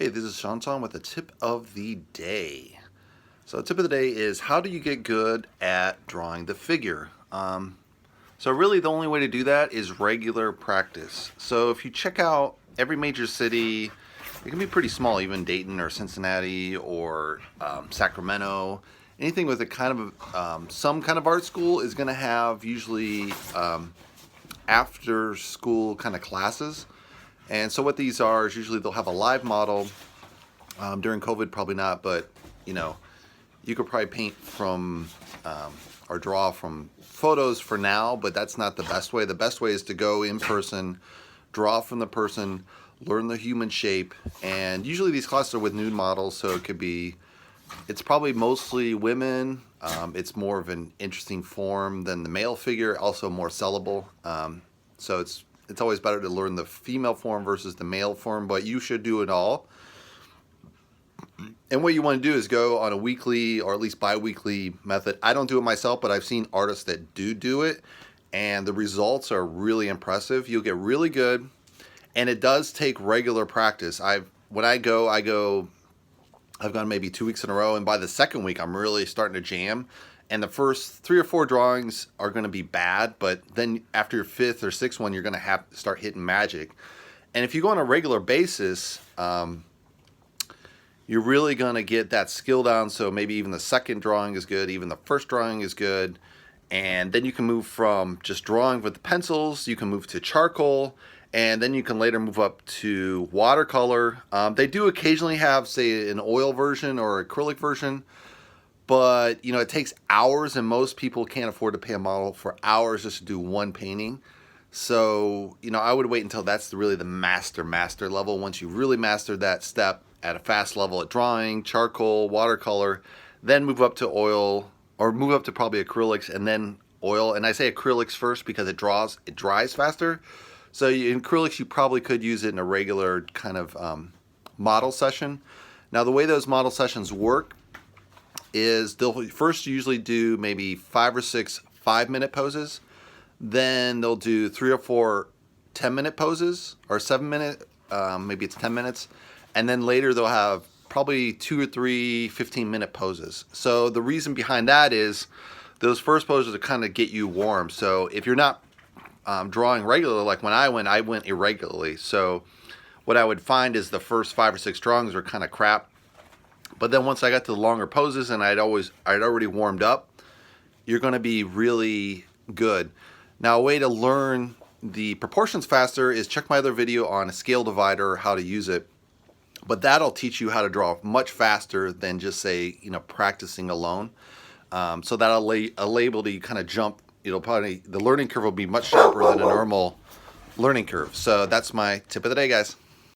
Hey, this is shawnshawn with the tip of the day. So the tip of the day is, how do you get good at drawing the figure? So really the only way to do that is regular practice. So if you check out every major city, it can be pretty small, even Dayton or Cincinnati or Sacramento. Anything with a kind of some kind of art school is going to have usually after school kind of classes. And so what these are is usually they'll have a live model. During COVID, probably not, but you could probably paint from or draw from photos for now, but that's not the best way. The best way is to go in person, draw from the person, learn the human shape, and usually these classes are with nude models, so it's probably mostly women. It's more of an interesting form than the male figure, also more sellable. So it's always better to learn the female form versus the male form, but you should do it all. And what you want to do is go on a weekly or at least bi-weekly method. I don't do it myself, but I've seen artists that do it, and the results are really impressive. You'll get really good, and it does take regular practice. When I go, I've gone maybe 2 weeks in a row, and by the second week, I'm really starting to jam. And the first 3 or 4 drawings are going to be bad, but then after your 5th or 6th one, you're going to have to start hitting magic. And if you go on a regular basis, you're really going to get that skill down. So maybe even the second drawing is good, even the first drawing is good. And then you can move from just drawing with the pencils, you can move to charcoal, and then you can later move up to watercolor. They do occasionally have, say, an oil version or acrylic version, but it takes hours, and most people can't afford to pay a model for hours just to do one painting. So I would wait until that's really the master level. Once you really master that step at a fast level at drawing, charcoal, watercolor, then move up to oil, or move up to probably acrylics and then oil. And I say acrylics first because it dries faster. So in acrylics, you probably could use it in a regular kind of model session. Now the way those model sessions work is they'll first usually do maybe 5 or 6 5-minute poses. Then they'll do 3 or 4 10-minute poses, or 7-minute, maybe it's 10 minutes. And then later they'll have probably 2 or 3 15-minute poses. So the reason behind that is those first poses to kind of get you warm. So if you're not drawing regularly, like when I went irregularly. So what I would find is the first 5 or 6 drawings were kind of crap. But then once I got to the longer poses and I'd already warmed up, you're going to be really good. Now, a way to learn the proportions faster is check my other video on a scale divider, how to use it. But that'll teach you how to draw much faster than just say, practicing alone. So that'll enable you kind of jump. The learning curve will be much sharper than a normal learning curve. So that's my tip of the day, guys.